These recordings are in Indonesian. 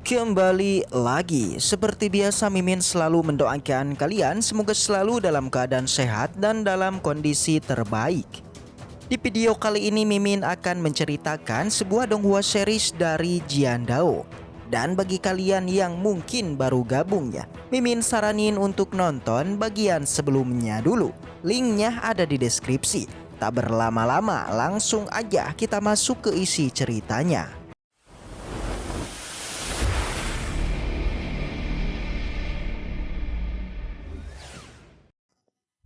Kembali lagi, seperti biasa Mimin selalu mendoakan kalian semoga selalu dalam keadaan sehat dan dalam kondisi terbaik. Di video kali ini Mimin akan menceritakan sebuah donghua series dari Jiandao. Dan bagi kalian yang mungkin baru gabung ya, Mimin saranin untuk nonton bagian sebelumnya dulu. Linknya ada di deskripsi. Tak berlama-lama, langsung aja kita masuk ke isi ceritanya.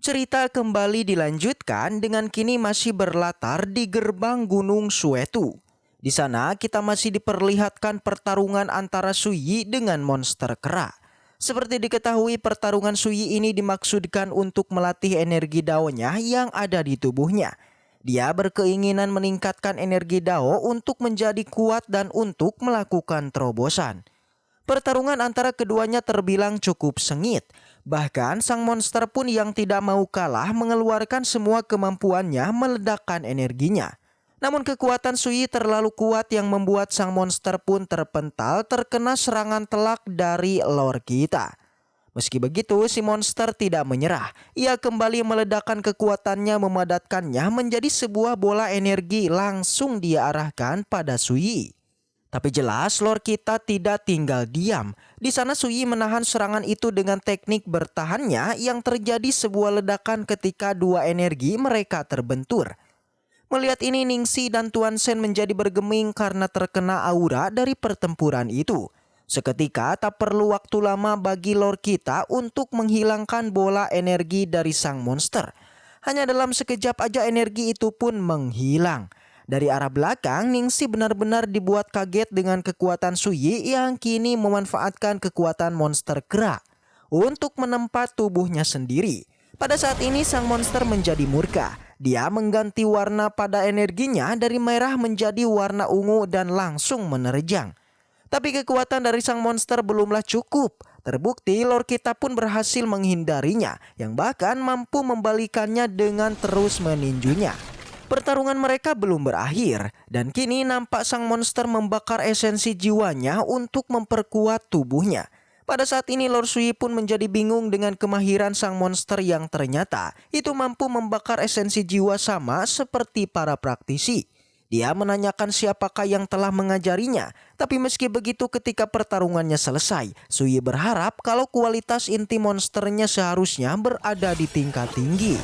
Cerita kembali dilanjutkan dengan kini masih berlatar di gerbang Gunung Suetu. Di sana kita masih diperlihatkan pertarungan antara Suyi dengan monster kera. Seperti diketahui pertarungan Suyi ini dimaksudkan untuk melatih energi daonya yang ada di tubuhnya. Dia berkeinginan meningkatkan energi dao untuk menjadi kuat dan untuk melakukan terobosan. Pertarungan antara keduanya terbilang cukup sengit. Bahkan sang monster pun yang tidak mau kalah mengeluarkan semua kemampuannya meledakkan energinya. Namun kekuatan Suyi terlalu kuat yang membuat sang monster pun terpental terkena serangan telak dari lore kita. Meski begitu si monster tidak menyerah. Ia kembali meledakkan kekuatannya memadatkannya menjadi sebuah bola energi langsung dia arahkan pada Suyi. Tapi jelas lore kita tidak tinggal diam. Di sana Suyi menahan serangan itu dengan teknik bertahannya yang terjadi sebuah ledakan ketika dua energi mereka terbentur. Melihat ini Ningxi dan Tuan Shen menjadi bergeming karena terkena aura dari pertempuran itu. Seketika tak perlu waktu lama bagi lore kita untuk menghilangkan bola energi dari sang monster. Hanya dalam sekejap aja energi itu pun menghilang. Dari arah belakang, Ningxi benar-benar dibuat kaget dengan kekuatan Suyi yang kini memanfaatkan kekuatan monster kera untuk menempa tubuhnya sendiri. Pada saat ini sang monster menjadi murka. Dia mengganti warna pada energinya dari merah menjadi warna ungu dan langsung menerjang. Tapi kekuatan dari sang monster belumlah cukup. Terbukti lore kita pun berhasil menghindarinya, yang bahkan mampu membalikannya dengan terus meninjunya. Pertarungan mereka belum berakhir dan kini nampak sang monster membakar esensi jiwanya untuk memperkuat tubuhnya. Pada saat ini Lord Sui pun menjadi bingung dengan kemahiran sang monster yang ternyata itu mampu membakar esensi jiwa sama seperti para praktisi. Dia menanyakan siapakah yang telah mengajarinya. Tapi meski begitu ketika pertarungannya selesai, Sui berharap kalau kualitas inti monsternya seharusnya berada di tingkat tinggi.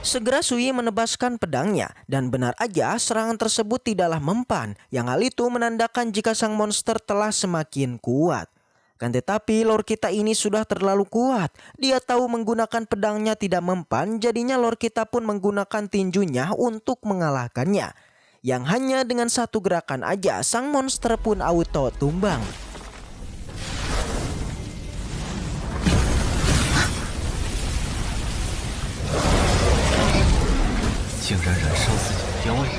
Segera Sui menebaskan pedangnya dan benar aja serangan tersebut tidaklah mempan, yang hal itu menandakan jika sang monster telah semakin kuat. Kan tetapi lore kita ini sudah terlalu kuat. Dia tahu menggunakan pedangnya tidak mempan, jadinya lore kita pun menggunakan tinjunya untuk mengalahkannya. Yang hanya dengan satu gerakan aja sang monster pun auto tumbang. 竟然燃烧自己的雕人。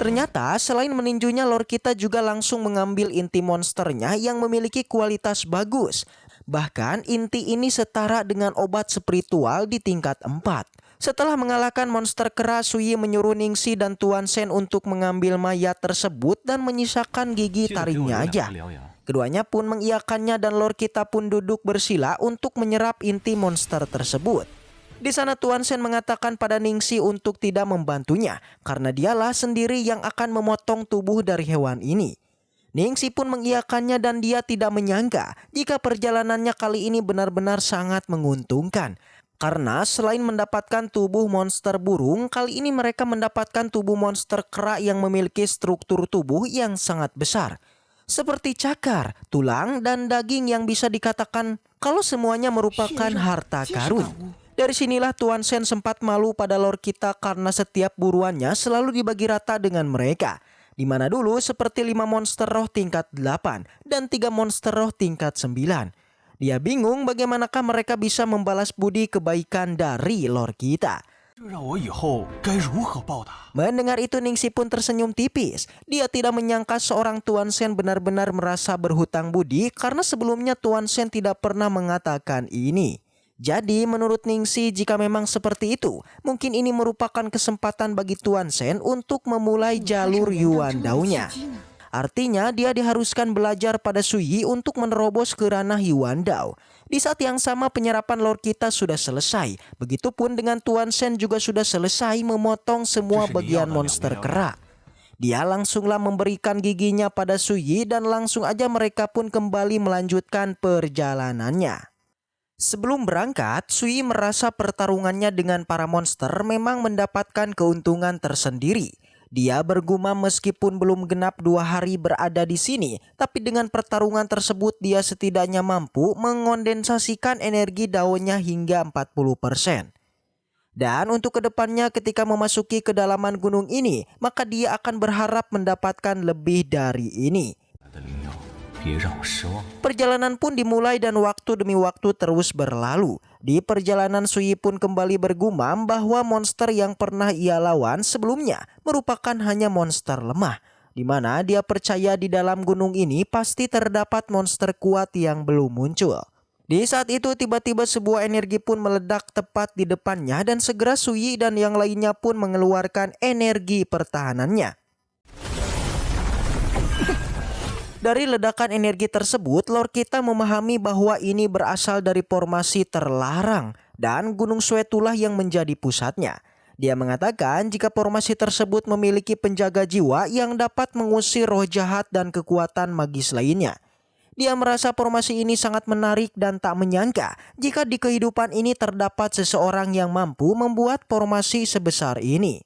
Ternyata selain meninjunya lore kita juga langsung mengambil inti monsternya yang memiliki kualitas bagus. Bahkan inti ini setara dengan obat spiritual di tingkat 4. Setelah mengalahkan monster kera, Sui menyuruh Ningxi dan Tuan Shen untuk mengambil mayat tersebut dan menyisakan gigi taringnya aja. Keduanya pun mengiyakannya dan lore kita pun duduk bersila untuk menyerap inti monster tersebut. Di sana Tuan Shen mengatakan pada Ningxi untuk tidak membantunya karena dialah sendiri yang akan memotong tubuh dari hewan ini. Ningxi pun mengiyakannya dan dia tidak menyangka jika perjalanannya kali ini benar-benar sangat menguntungkan. Karena selain mendapatkan tubuh monster burung, kali ini mereka mendapatkan tubuh monster kera yang memiliki struktur tubuh yang sangat besar. Seperti cakar, tulang, dan daging yang bisa dikatakan kalau semuanya merupakan harta karun. Dari sinilah Tuan Shen sempat malu pada lore kita karena setiap buruannya selalu dibagi rata dengan mereka. Di mana dulu seperti 5 monster roh tingkat 8 dan 3 monster roh tingkat 9. Dia bingung bagaimanakah mereka bisa membalas budi kebaikan dari lore kita. Mendengar itu Ningxi pun tersenyum tipis. Dia tidak menyangka seorang Tuan Shen benar-benar merasa berhutang budi karena sebelumnya Tuan Shen tidak pernah mengatakan ini. Jadi menurut Ningxi jika memang seperti itu, mungkin ini merupakan kesempatan bagi Tuan Shen untuk memulai jalur Yuan Dao-nya. Artinya dia diharuskan belajar pada Sui untuk menerobos ke ranah Yuan Dao. Di saat yang sama penyerapan lore kita sudah selesai. Begitupun dengan Tuan Shen juga sudah selesai memotong semua bagian monster kera. Dia langsunglah memberikan giginya pada Sui dan langsung aja mereka pun kembali melanjutkan perjalanannya. Sebelum berangkat, Sui merasa pertarungannya dengan para monster memang mendapatkan keuntungan tersendiri. Dia bergumam meskipun belum genap 2 hari berada di sini, tapi dengan pertarungan tersebut dia setidaknya mampu mengondensasikan energi daunnya hingga 40%. Dan untuk kedepannya ketika memasuki kedalaman gunung ini, maka dia akan berharap mendapatkan lebih dari ini. Perjalanan pun dimulai dan waktu demi waktu terus berlalu. Di perjalanan Sui pun kembali bergumam bahwa monster yang pernah ia lawan sebelumnya merupakan hanya monster lemah, di mana dia percaya di dalam gunung ini pasti terdapat monster kuat yang belum muncul. Di saat itu tiba-tiba sebuah energi pun meledak tepat di depannya dan segera Sui dan yang lainnya pun mengeluarkan energi pertahanannya. Dari ledakan energi tersebut, lore kita memahami bahwa ini berasal dari formasi terlarang dan Gunung Suetulah yang menjadi pusatnya. Dia mengatakan jika formasi tersebut memiliki penjaga jiwa yang dapat mengusir roh jahat dan kekuatan magis lainnya. Dia merasa formasi ini sangat menarik dan tak menyangka jika di kehidupan ini terdapat seseorang yang mampu membuat formasi sebesar ini.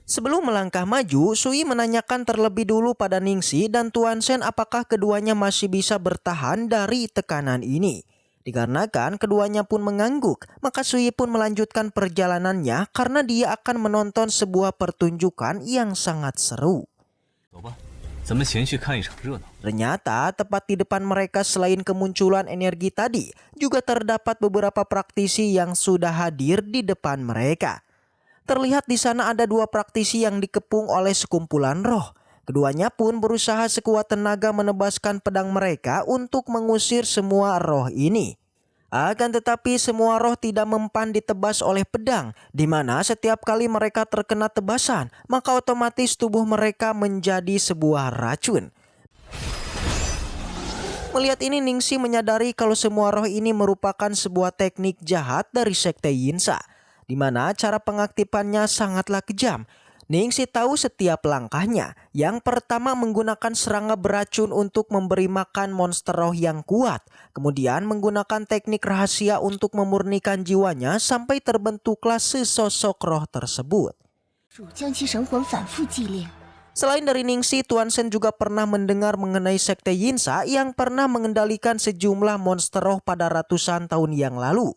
Sebelum melangkah maju, Sui menanyakan terlebih dulu pada Ningxi dan Tuan Shen apakah keduanya masih bisa bertahan dari tekanan ini. Dikarenakan keduanya pun mengangguk, maka Sui pun melanjutkan perjalanannya karena dia akan menonton sebuah pertunjukan yang sangat seru. Ternyata tepat di depan mereka selain kemunculan energi tadi, juga terdapat beberapa praktisi yang sudah hadir di depan mereka. Terlihat di sana ada 2 praktisi yang dikepung oleh sekumpulan roh. Keduanya pun berusaha sekuat tenaga menebaskan pedang mereka untuk mengusir semua roh ini. Akan tetapi semua roh tidak mempan ditebas oleh pedang, di mana setiap kali mereka terkena tebasan, maka otomatis tubuh mereka menjadi sebuah racun. Melihat ini Ningxi menyadari kalau semua roh ini merupakan sebuah teknik jahat dari Sekte Yinsa, di mana cara pengaktifannya sangatlah kejam. Ningxi tahu setiap langkahnya. Yang pertama menggunakan serangga beracun untuk memberi makan monster roh yang kuat. Kemudian menggunakan teknik rahasia untuk memurnikan jiwanya sampai terbentuklah sesosok roh tersebut. Selain dari Ningxi, Tuan Shen juga pernah mendengar mengenai Sekte Yinsa yang pernah mengendalikan sejumlah monster roh pada ratusan tahun yang lalu.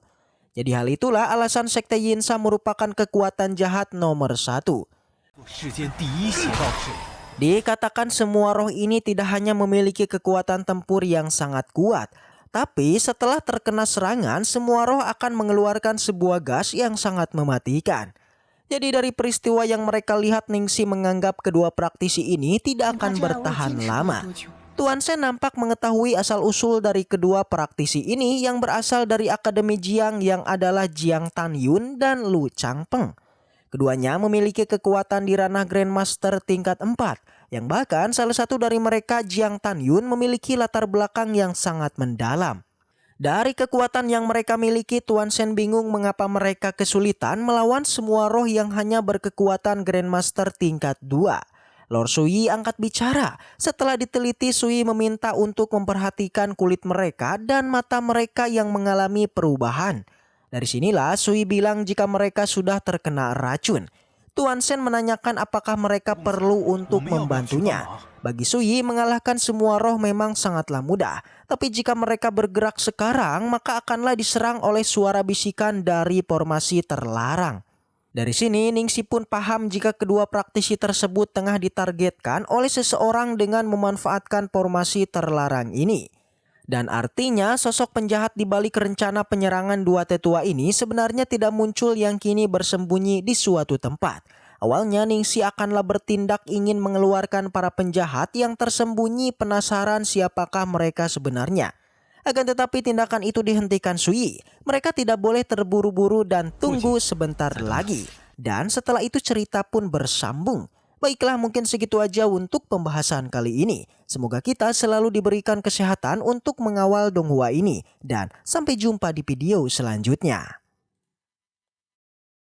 Jadi hal itulah alasan Sekte Yinsa merupakan kekuatan jahat nomor 1. Dikatakan semua roh ini tidak hanya memiliki kekuatan tempur yang sangat kuat, tapi setelah terkena serangan, semua roh akan mengeluarkan sebuah gas yang sangat mematikan. Jadi dari peristiwa yang mereka lihat, Ningxi menganggap kedua praktisi ini tidak akan bertahan lama. Tuan Shen nampak mengetahui asal-usul dari kedua praktisi ini yang berasal dari Akademi Jiang yang adalah Jiang Tanyun dan Lu Changpeng. Keduanya memiliki kekuatan di ranah Grandmaster tingkat 4, yang bahkan salah satu dari mereka, Jiang Tanyun, memiliki latar belakang yang sangat mendalam. Dari kekuatan yang mereka miliki, Tuan Shen bingung mengapa mereka kesulitan melawan semua roh yang hanya berkekuatan Grandmaster tingkat 2. Lord Sui angkat bicara. Setelah diteliti, Sui meminta untuk memperhatikan kulit mereka dan mata mereka yang mengalami perubahan. Dari sinilah Sui bilang jika mereka sudah terkena racun. Tuan Shen menanyakan apakah mereka perlu untuk membantunya. Bagi Sui, mengalahkan semua roh memang sangatlah mudah. Tapi jika mereka bergerak sekarang, maka akanlah diserang oleh suara bisikan dari formasi terlarang. Dari sini Ningxi pun paham jika kedua praktisi tersebut tengah ditargetkan oleh seseorang dengan memanfaatkan formasi terlarang ini. Dan artinya sosok penjahat di balik rencana penyerangan 2 tetua ini sebenarnya tidak muncul yang kini bersembunyi di suatu tempat. Awalnya Ningxi akanlah bertindak ingin mengeluarkan para penjahat yang tersembunyi penasaran siapakah mereka sebenarnya. Akan tetapi tindakan itu dihentikan Sui. Mereka tidak boleh terburu-buru dan tunggu sebentar lagi. Dan setelah itu cerita pun bersambung. Baiklah, mungkin segitu aja untuk pembahasan kali ini. Semoga kita selalu diberikan kesehatan untuk mengawal Donghua ini. Dan sampai jumpa di video selanjutnya.